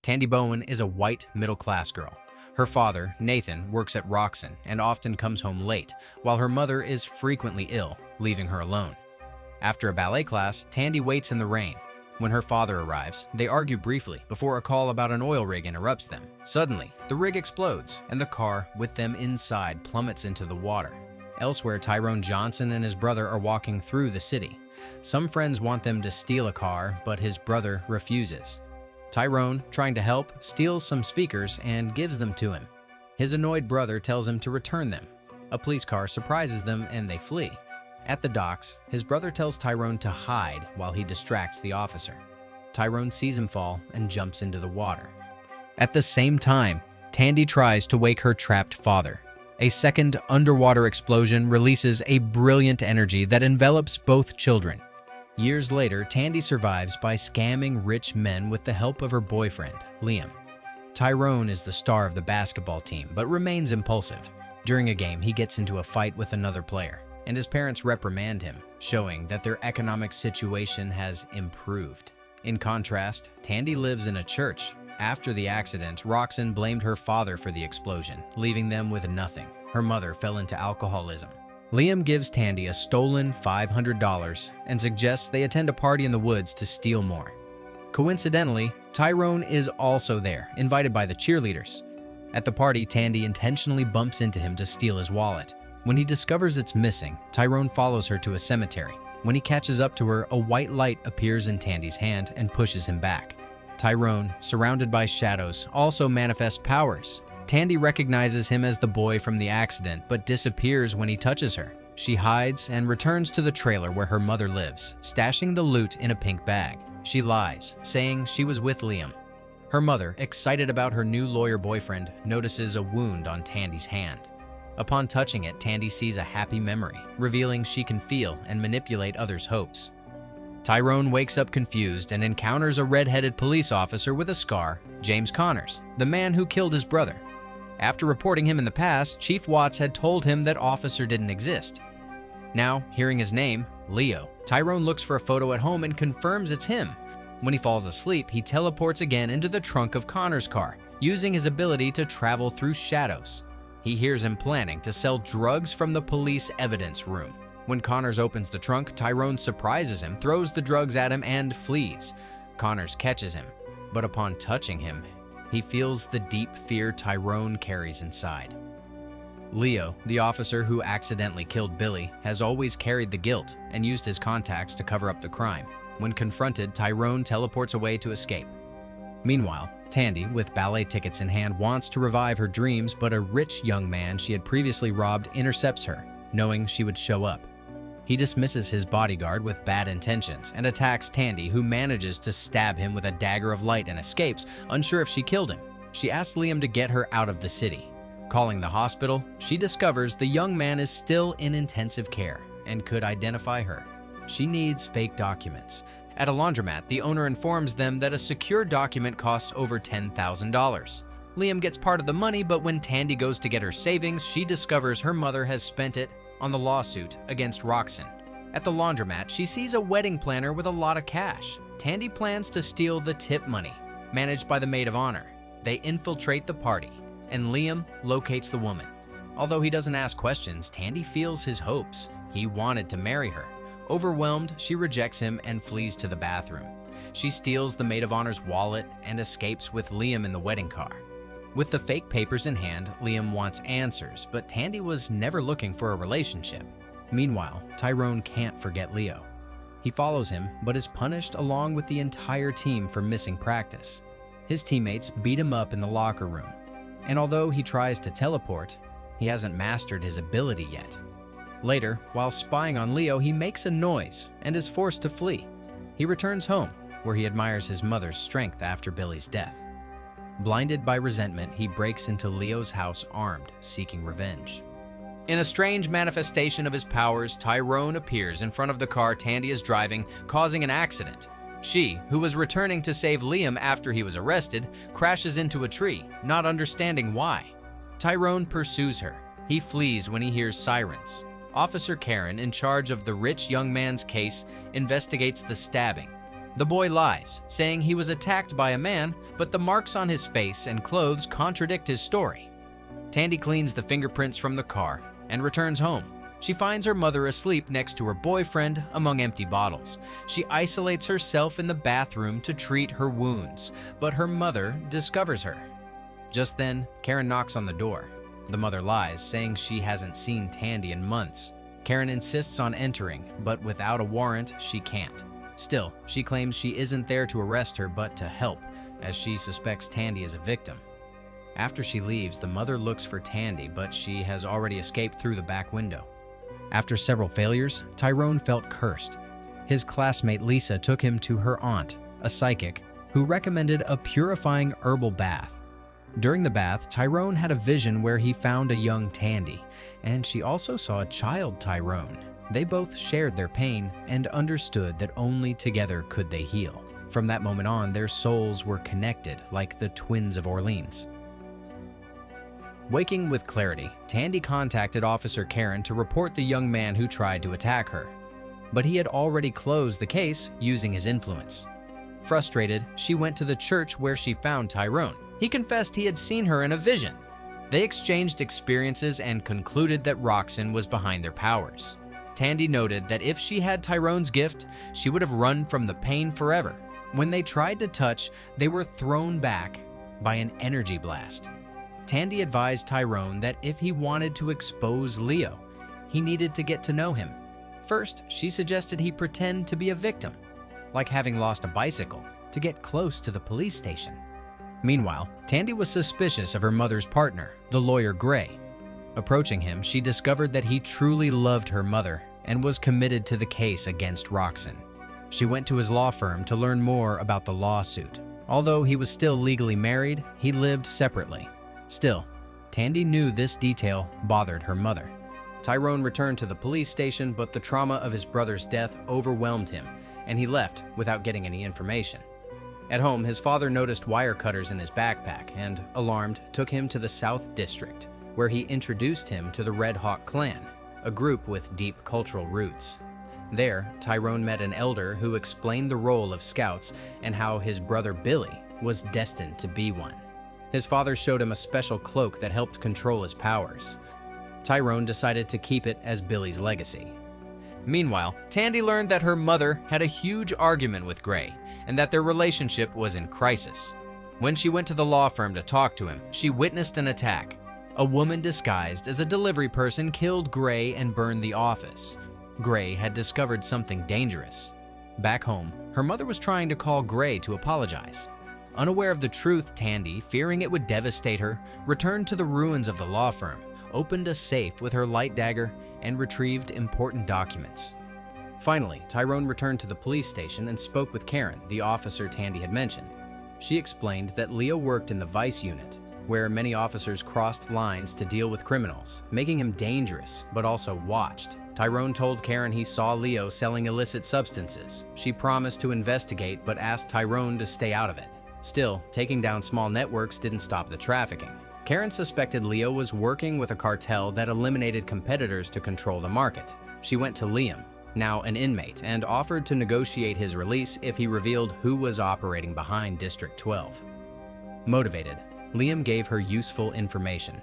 Tandy Bowen is a white middle-class girl. Her father, Nathan, works at Roxxon and often comes home late, while her mother is frequently ill, leaving her alone. After a ballet class, Tandy waits in the rain. When her father arrives, they argue briefly before a call about an oil rig interrupts them. Suddenly, the rig explodes, and the car, with them inside, plummets into the water. Elsewhere, Tyrone Johnson and his brother are walking through the city. Some friends want them to steal a car, but his brother refuses. Tyrone, trying to help, steals some speakers and gives them to him. His annoyed brother tells him to return them. A police car surprises them and they flee. At the docks, his brother tells Tyrone to hide while he distracts the officer. Tyrone sees him fall and jumps into the water. At the same time, Tandy tries to wake her trapped father. A second underwater explosion releases a brilliant energy that envelops both children. Years later, Tandy survives by scamming rich men with the help of her boyfriend, Liam. Tyrone is the star of the basketball team, but remains impulsive. During a game, he gets into a fight with another player, and his parents reprimand him, showing that their economic situation has improved. In contrast, Tandy lives in a church. After the accident, Roxxon blamed her father for the explosion, leaving them with nothing. Her mother fell into alcoholism. Liam gives Tandy a stolen $500 and suggests they attend a party in the woods to steal more. Coincidentally, Tyrone is also there, invited by the cheerleaders. At the party, Tandy intentionally bumps into him to steal his wallet. When he discovers it's missing, Tyrone follows her to a cemetery. When he catches up to her, a white light appears in Tandy's hand and pushes him back. Tyrone, surrounded by shadows, also manifests powers. Tandy recognizes him as the boy from the accident, but disappears when he touches her. She hides and returns to the trailer where her mother lives, stashing the loot in a pink bag. She lies, saying she was with Liam. Her mother, excited about her new lawyer boyfriend, notices a wound on Tandy's hand. Upon touching it, Tandy sees a happy memory, revealing she can feel and manipulate others' hopes. Tyrone wakes up confused and encounters a red-headed police officer with a scar, James Connors, the man who killed his brother. After reporting him in the past, Chief Watts had told him that officer didn't exist. Now, hearing his name, Leo, Tyrone looks for a photo at home and confirms it's him. When he falls asleep, he teleports again into the trunk of Connor's car, using his ability to travel through shadows. He hears him planning to sell drugs from the police evidence room. When Connors opens the trunk, Tyrone surprises him, throws the drugs at him, and flees. Connors catches him, but upon touching him, he feels the deep fear Tyrone carries inside. Leo, the officer who accidentally killed Billy, has always carried the guilt and used his contacts to cover up the crime. When confronted, Tyrone teleports away to escape. Meanwhile, Tandy, with ballet tickets in hand, wants to revive her dreams, but a rich young man she had previously robbed intercepts her, knowing she would show up. He dismisses his bodyguard with bad intentions and attacks Tandy, who manages to stab him with a dagger of light and escapes, unsure if she killed him. She asks Liam to get her out of the city. Calling the hospital, she discovers the young man is still in intensive care and could identify her. She needs fake documents. At a laundromat, the owner informs them that a secure document costs over $10,000. Liam gets part of the money, but when Tandy goes to get her savings, she discovers her mother has spent it on the lawsuit against Roxxon. At the laundromat, she sees a wedding planner with a lot of cash. Tandy plans to steal the tip money, managed by the maid of honor. They infiltrate the party, and Liam locates the woman. Although he doesn't ask questions, Tandy feels his hopes. He wanted to marry her. Overwhelmed, she rejects him and flees to the bathroom. She steals the maid of honor's wallet and escapes with Liam in the wedding car. With the fake papers in hand, Liam wants answers, but Tandy was never looking for a relationship. Meanwhile, Tyrone can't forget Leo. He follows him, but is punished along with the entire team for missing practice. His teammates beat him up in the locker room, and although he tries to teleport, he hasn't mastered his ability yet. Later, while spying on Leo, he makes a noise and is forced to flee. He returns home, where he admires his mother's strength after Billy's death. Blinded by resentment, he breaks into Leo's house armed, seeking revenge. In a strange manifestation of his powers, Tyrone appears in front of the car Tandy is driving, causing an accident. She, who was returning to save Liam after he was arrested, crashes into a tree, not understanding why. Tyrone pursues her. He flees when he hears sirens. Officer Karen, in charge of the rich young man's case, investigates the stabbing. The boy lies, saying he was attacked by a man, but the marks on his face and clothes contradict his story. Tandy cleans the fingerprints from the car and returns home. She finds her mother asleep next to her boyfriend among empty bottles. She isolates herself in the bathroom to treat her wounds, but her mother discovers her. Just then, Karen knocks on the door. The mother lies, saying she hasn't seen Tandy in months. Karen insists on entering, but without a warrant, she can't. Still, she claims she isn't there to arrest her, but to help, as she suspects Tandy is a victim. After she leaves, the mother looks for Tandy, but she has already escaped through the back window. After several failures, Tyrone felt cursed. His classmate Lisa took him to her aunt, a psychic, who recommended a purifying herbal bath. During the bath, Tyrone had a vision where he found a young Tandy, and she also saw a child Tyrone. They both shared their pain and understood that only together could they heal. From that moment on, their souls were connected like the twins of Orleans. Waking with clarity, Tandy contacted Officer Karen to report the young man who tried to attack her. But he had already closed the case using his influence. Frustrated, she went to the church where she found Tyrone. He confessed he had seen her in a vision. They exchanged experiences and concluded that Roxxon was behind their powers. Tandy noted that if she had Tyrone's gift, she would have run from the pain forever. When they tried to touch, they were thrown back by an energy blast. Tandy advised Tyrone that if he wanted to expose Leo, he needed to get to know him. First, she suggested he pretend to be a victim, like having lost a bicycle, to get close to the police station. Meanwhile, Tandy was suspicious of her mother's partner, the lawyer Gray. Approaching him, she discovered that he truly loved her mother and was committed to the case against Roxxon. She went to his law firm to learn more about the lawsuit. Although he was still legally married, he lived separately. Still, Tandy knew this detail bothered her mother. Tyrone returned to the police station, but the trauma of his brother's death overwhelmed him, and he left without getting any information. At home, his father noticed wire cutters in his backpack and, alarmed, took him to the South District, where he introduced him to the Red Hawk Clan, a group with deep cultural roots. There, Tyrone met an elder who explained the role of scouts and how his brother Billy was destined to be one. His father showed him a special cloak that helped control his powers. Tyrone decided to keep it as Billy's legacy. Meanwhile, Tandy learned that her mother had a huge argument with Gray and that their relationship was in crisis. When she went to the law firm to talk to him, she witnessed an attack. A woman disguised as a delivery person killed Gray and burned the office. Gray had discovered something dangerous. Back home, her mother was trying to call Gray to apologize. Unaware of the truth, Tandy, fearing it would devastate her, returned to the ruins of the law firm, opened a safe with her light dagger, and retrieved important documents. Finally, Tyrone returned to the police station and spoke with Karen, the officer Tandy had mentioned. She explained that Leo worked in the Vice Unit, where many officers crossed lines to deal with criminals, making him dangerous, but also watched. Tyrone told Karen he saw Leo selling illicit substances. She promised to investigate, but asked Tyrone to stay out of it. Still, taking down small networks didn't stop the trafficking. Karen suspected Leo was working with a cartel that eliminated competitors to control the market. She went to Liam, now an inmate, and offered to negotiate his release if he revealed who was operating behind District 12. Motivated, Liam gave her useful information.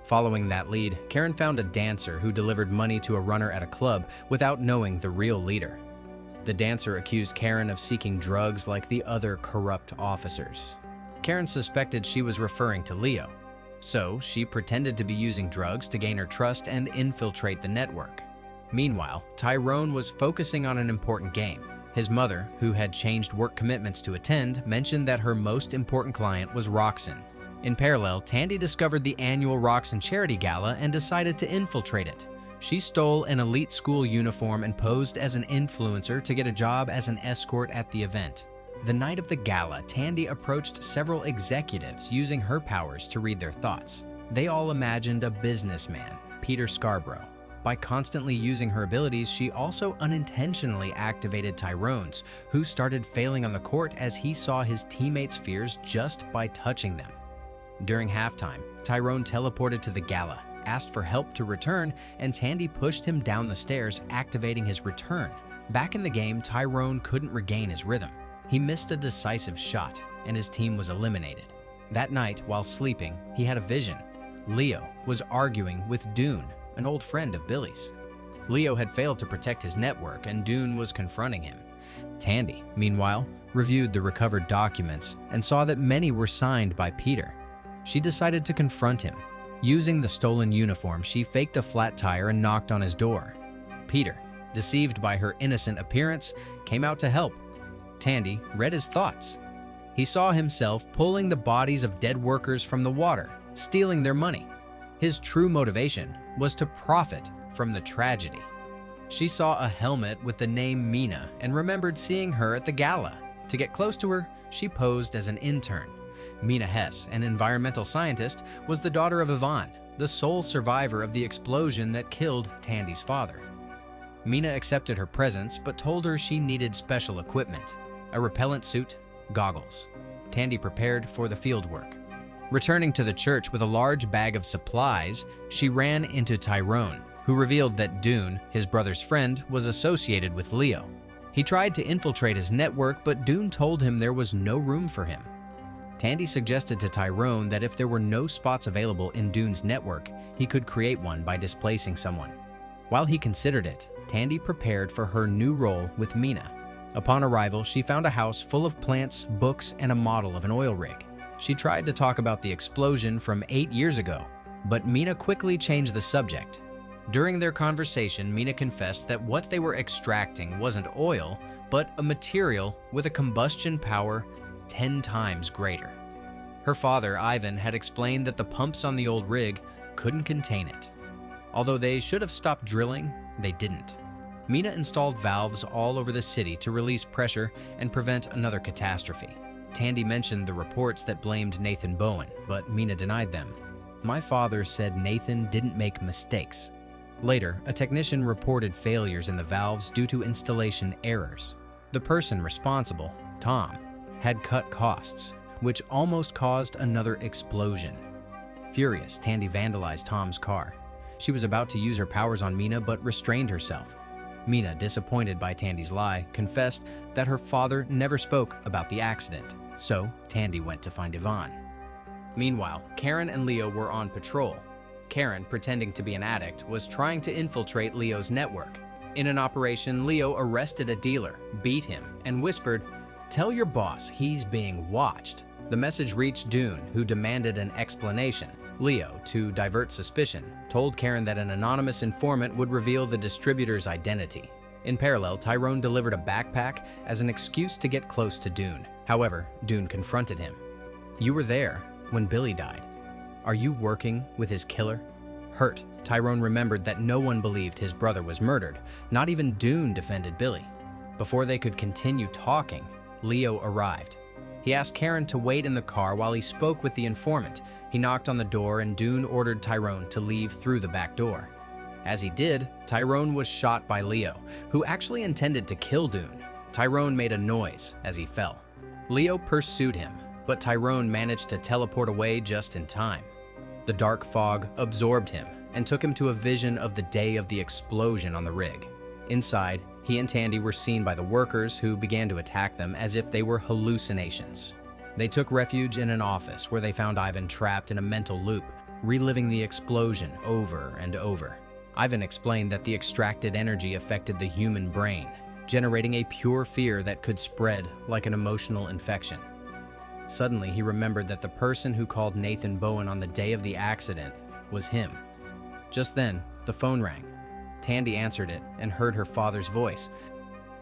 Following that lead, Karen found a dancer who delivered money to a runner at a club without knowing the real leader. The dancer accused Karen of seeking drugs like the other corrupt officers. Karen suspected she was referring to Leo, so she pretended to be using drugs to gain her trust and infiltrate the network. Meanwhile, Tyrone was focusing on an important game. His mother, who had changed work commitments to attend, mentioned that her most important client was Roxxon. In parallel, Tandy discovered the annual Roxxon charity gala and decided to infiltrate it. She stole an elite school uniform and posed as an influencer to get a job as an escort at the event. The night of the gala, Tandy approached several executives using her powers to read their thoughts. They all imagined a businessman, Peter Scarborough. By constantly using her abilities, she also unintentionally activated Tyrone's, who started failing on the court as he saw his teammates' fears just by touching them. During halftime, Tyrone teleported to the gala, asked for help to return, and Tandy pushed him down the stairs, activating his return. Back in the game, Tyrone couldn't regain his rhythm. He missed a decisive shot, and his team was eliminated. That night, while sleeping, he had a vision. Leo was arguing with Dune, an old friend of Billy's. Leo had failed to protect his network, and Dune was confronting him. Tandy, meanwhile, reviewed the recovered documents and saw that many were signed by Peter. She decided to confront him. Using the stolen uniform, she faked a flat tire and knocked on his door. Peter, deceived by her innocent appearance, came out to help. Tandy read his thoughts. He saw himself pulling the bodies of dead workers from the water, stealing their money. His true motivation was to profit from the tragedy. She saw a helmet with the name Mina and remembered seeing her at the gala. To get close to her, she posed as an intern. Mina Hess, an environmental scientist, was the daughter of Yvonne, the sole survivor of the explosion that killed Tandy's father. Mina accepted her presence but told her she needed special equipment, a repellent suit, goggles. Tandy prepared for the fieldwork. Returning to the church with a large bag of supplies, she ran into Tyrone, who revealed that Dune, his brother's friend, was associated with Leo. He tried to infiltrate his network, but Dune told him there was no room for him. Tandy suggested to Tyrone that if there were no spots available in Dune's network, he could create one by displacing someone. While he considered it, Tandy prepared for her new role with Mina. Upon arrival, she found a house full of plants, books, and a model of an oil rig. She tried to talk about the explosion from 8 years ago, but Mina quickly changed the subject. During their conversation, Mina confessed that what they were extracting wasn't oil, but a material with a combustion power 10 times greater. Her father, Ivan, had explained that the pumps on the old rig couldn't contain it. Although they should have stopped drilling, they didn't. Mina installed valves all over the city to release pressure and prevent another catastrophe. Tandy mentioned the reports that blamed Nathan Bowen, but Mina denied them. My father said Nathan didn't make mistakes. Later, a technician reported failures in the valves due to installation errors. The person responsible, Tom, had cut costs, which almost caused another explosion. Furious, Tandy vandalized Tom's car. She was about to use her powers on Mina but restrained herself. Mina, disappointed by Tandy's lie, confessed that her father never spoke about the accident, so Tandy went to find Yvonne. Meanwhile, Karen and Leo were on patrol. Karen, pretending to be an addict, was trying to infiltrate Leo's network. In an operation, Leo arrested a dealer, beat him, and whispered, "Tell your boss he's being watched." The message reached Dune, who demanded an explanation. Leo, to divert suspicion, told Karen that an anonymous informant would reveal the distributor's identity. In parallel, Tyrone delivered a backpack as an excuse to get close to Dune. However, Dune confronted him. "You were there when Billy died. Are you working with his killer?" Hurt, Tyrone remembered that no one believed his brother was murdered. Not even Dune defended Billy. Before they could continue talking, Leo arrived. He asked Karen to wait in the car while he spoke with the informant. He knocked on the door and Dune ordered Tyrone to leave through the back door. As he did, Tyrone was shot by Leo, who actually intended to kill Dune. Tyrone made a noise as he fell. Leo pursued him, but Tyrone managed to teleport away just in time. The dark fog absorbed him and took him to a vision of the day of the explosion on the rig. Inside, he and Tandy were seen by the workers, who began to attack them as if they were hallucinations. They took refuge in an office where they found Ivan trapped in a mental loop, reliving the explosion over and over. Ivan explained that the extracted energy affected the human brain, generating a pure fear that could spread like an emotional infection. Suddenly, he remembered that the person who called Nathan Bowen on the day of the accident was him. Just then, the phone rang. Tandy answered it and heard her father's voice.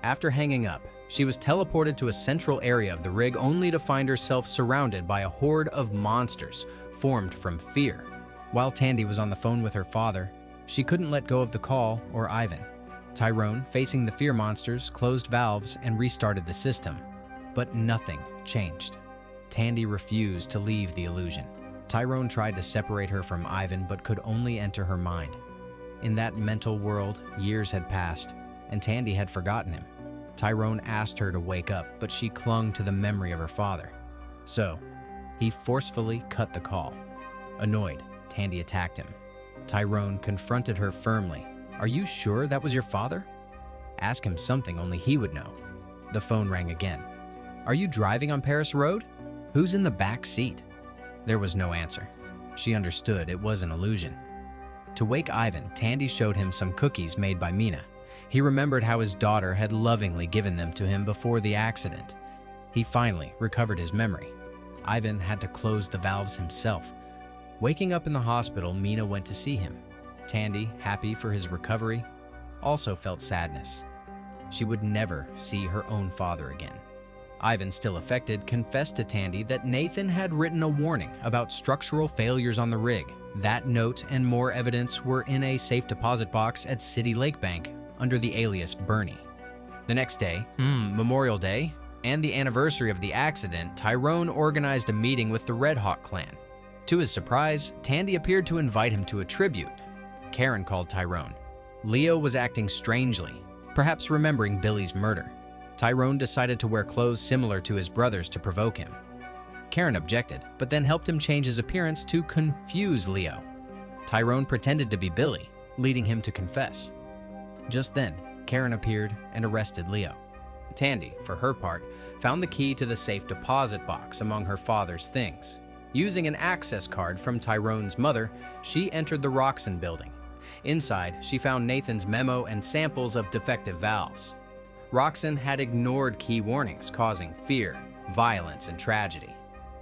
After hanging up, she was teleported to a central area of the rig only to find herself surrounded by a horde of monsters formed from fear. While Tandy was on the phone with her father, she couldn't let go of the call or Ivan. Tyrone, facing the fear monsters, closed valves and restarted the system. But nothing changed. Tandy refused to leave the illusion. Tyrone tried to separate her from Ivan but could only enter her mind. In that mental world, years had passed, and Tandy had forgotten him. Tyrone asked her to wake up, but she clung to the memory of her father. So, he forcefully cut the call. Annoyed, Tandy attacked him. Tyrone confronted her firmly. "Are you sure that was your father? Ask him something only he would know." The phone rang again. Are you driving on Paris Road? Who's in the back seat?" There was no answer. She understood it was an illusion. To wake Ivan, Tandy showed him some cookies made by Mina. He remembered how his daughter had lovingly given them to him before the accident. He finally recovered his memory. Ivan had to close the valves himself. Waking up in the hospital, Mina went to see him. Tandy, happy for his recovery, also felt sadness. She would never see her own father again. Ivan, still affected, confessed to Tandy that Nathan had written a warning about structural failures on the rig. That note and more evidence were in a safe deposit box at City Lake Bank under the alias Bernie. The next day, Memorial Day, and the anniversary of the accident, Tyrone organized a meeting with the Red Hawk clan. To his surprise, Tandy appeared to invite him to a tribute. Karen called Tyrone. Leo was acting strangely, perhaps remembering Billy's murder. Tyrone decided to wear clothes similar to his brother's to provoke him. Karen objected, but then helped him change his appearance to confuse Leo. Tyrone pretended to be Billy, leading him to confess. Just then, Karen appeared and arrested Leo. Tandy, for her part, found the key to the safe deposit box among her father's things. Using an access card from Tyrone's mother, she entered the Roxxon building. Inside, she found Nathan's memo and samples of defective valves. Roxxon had ignored key warnings, causing fear, violence, and tragedy.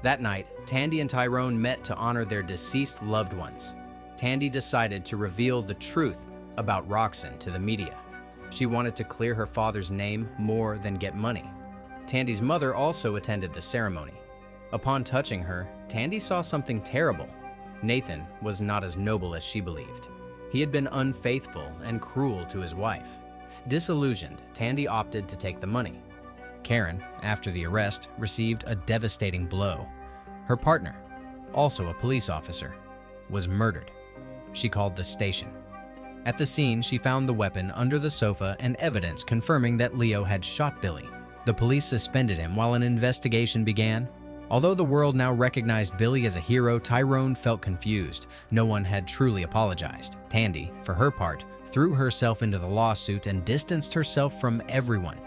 That night, Tandy and Tyrone met to honor their deceased loved ones. Tandy decided to reveal the truth about Roxxon to the media. She wanted to clear her father's name more than get money. Tandy's mother also attended the ceremony. Upon touching her, Tandy saw something terrible. Nathan was not as noble as she believed. He had been unfaithful and cruel to his wife. Disillusioned, Tandy opted to take the money. Karen, after the arrest, received a devastating blow. Her partner, also a police officer, was murdered. She called the station. At the scene, she found the weapon under the sofa and evidence confirming that Leo had shot Billy. The police suspended him while an investigation began. Although the world now recognized Billy as a hero, Tyrone felt confused. No one had truly apologized. Tandy, for her part, threw herself into the lawsuit and distanced herself from everyone,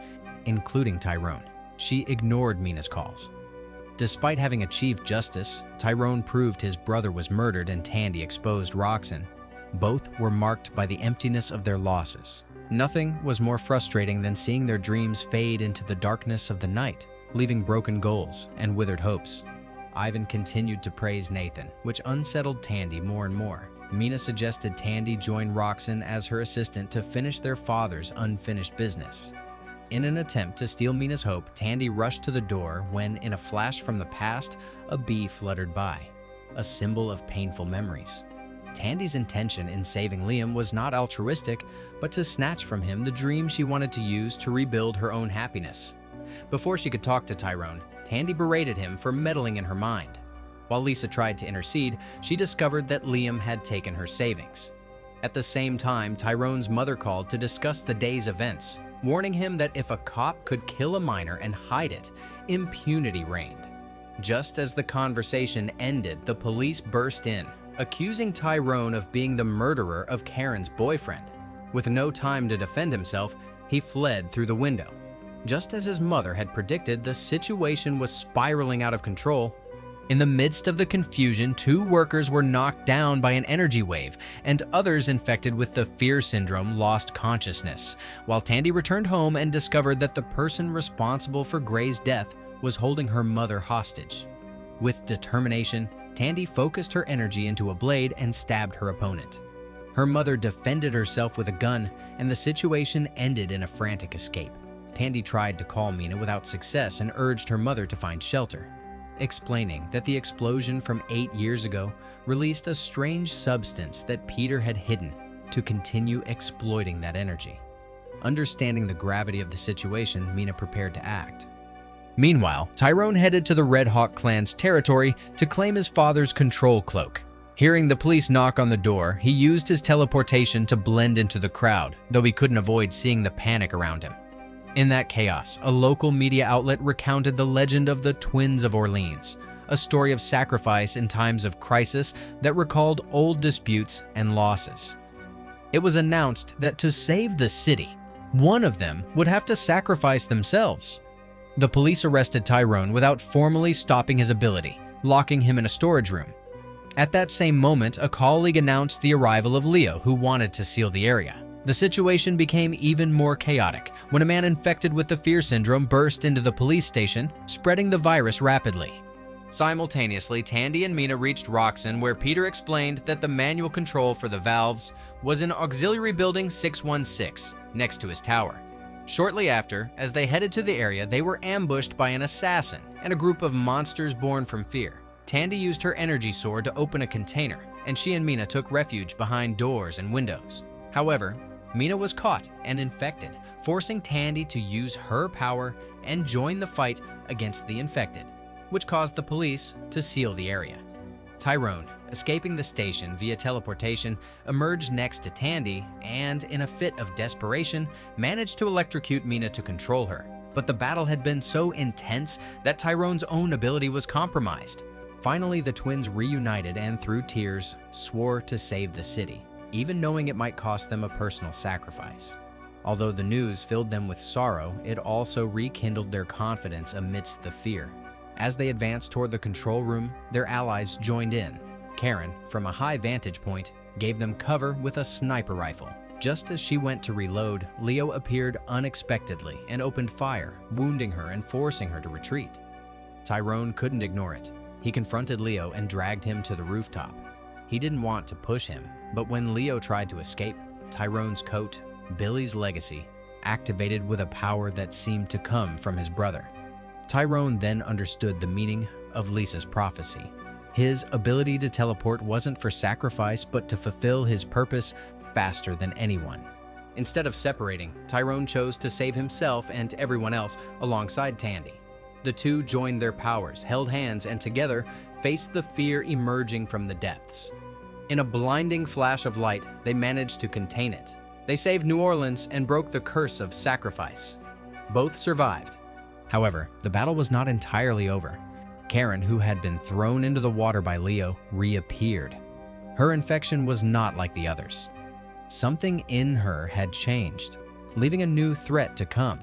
including Tyrone. She ignored Mina's calls. Despite having achieved justice, Tyrone proved his brother was murdered and Tandy exposed Roxxon. Both were marked by the emptiness of their losses. Nothing was more frustrating than seeing their dreams fade into the darkness of the night, leaving broken goals and withered hopes. Ivan continued to praise Nathan, which unsettled Tandy more and more. Mina suggested Tandy join Roxxon as her assistant to finish their father's unfinished business. In an attempt to steal Mina's hope, Tandy rushed to the door when, in a flash from the past, a bee fluttered by, a symbol of painful memories. Tandy's intention in saving Liam was not altruistic, but to snatch from him the dream she wanted to use to rebuild her own happiness. Before she could talk to Tyrone, Tandy berated him for meddling in her mind. While Lisa tried to intercede, she discovered that Liam had taken her savings. At the same time, Tyrone's mother called to discuss the day's events, warning him that if a cop could kill a minor and hide it, impunity reigned. Just as the conversation ended, the police burst in, accusing Tyrone of being the murderer of Karen's boyfriend. With no time to defend himself, he fled through the window. Just as his mother had predicted, the situation was spiraling out of control. In the midst of the confusion, 2 workers were knocked down by an energy wave, and others infected with the fear syndrome lost consciousness, while Tandy returned home and discovered that the person responsible for Gray's death was holding her mother hostage. With determination, Tandy focused her energy into a blade and stabbed her opponent. Her mother defended herself with a gun, and the situation ended in a frantic escape. Tandy tried to call Mina without success and urged her mother to find shelter, explaining that the explosion from 8 years ago released a strange substance that Peter had hidden to continue exploiting that energy. Understanding the gravity of the situation, Mina prepared to act. Meanwhile, Tyrone headed to the Red Hawk clan's territory to claim his father's control cloak. Hearing the police knock on the door, he used his teleportation to blend into the crowd, though he couldn't avoid seeing the panic around him. In that chaos, a local media outlet recounted the legend of the Twins of Orleans, a story of sacrifice in times of crisis that recalled old disputes and losses. It was announced that to save the city, one of them would have to sacrifice themselves. The police arrested Tyrone without formally stopping his ability, locking him in a storage room. At that same moment, a colleague announced the arrival of Leo, who wanted to seal the area. The situation became even more chaotic when a man infected with the fear syndrome burst into the police station, spreading the virus rapidly. Simultaneously, Tandy and Mina reached Roxxon, where Peter explained that the manual control for the valves was in Auxiliary Building 616, next to his tower. Shortly after, as they headed to the area, they were ambushed by an assassin and a group of monsters born from fear. Tandy used her energy sword to open a container, and she and Mina took refuge behind doors and windows. However, Mina was caught and infected, forcing Tandy to use her power and join the fight against the infected, which caused the police to seal the area. Tyrone, escaping the station via teleportation, emerged next to Tandy and, in a fit of desperation, managed to electrocute Mina to control her. But the battle had been so intense that Tyrone's own ability was compromised. Finally, the twins reunited and, through tears, swore to save the city, even knowing it might cost them a personal sacrifice. Although the news filled them with sorrow, it also rekindled their confidence amidst the fear. As they advanced toward the control room, their allies joined in. Karen, from a high vantage point, gave them cover with a sniper rifle. Just as she went to reload, Leo appeared unexpectedly and opened fire, wounding her and forcing her to retreat. Tyrone couldn't ignore it. He confronted Leo and dragged him to the rooftop. He didn't want to push him, but when Leo tried to escape, Tyrone's coat, Billy's legacy, activated with a power that seemed to come from his brother. Tyrone then understood the meaning of Lisa's prophecy. His ability to teleport wasn't for sacrifice, but to fulfill his purpose faster than anyone. Instead of separating, Tyrone chose to save himself and everyone else alongside Tandy. The two joined their powers, held hands, and together faced the fear emerging from the depths. In a blinding flash of light, they managed to contain it. They saved New Orleans and broke the curse of sacrifice. Both survived. However, the battle was not entirely over. Karen, who had been thrown into the water by Leo, reappeared. Her infection was not like the others. Something in her had changed, leaving a new threat to come.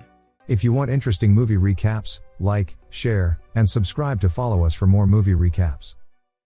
If you want interesting movie recaps, like, share, and subscribe to follow us for more movie recaps.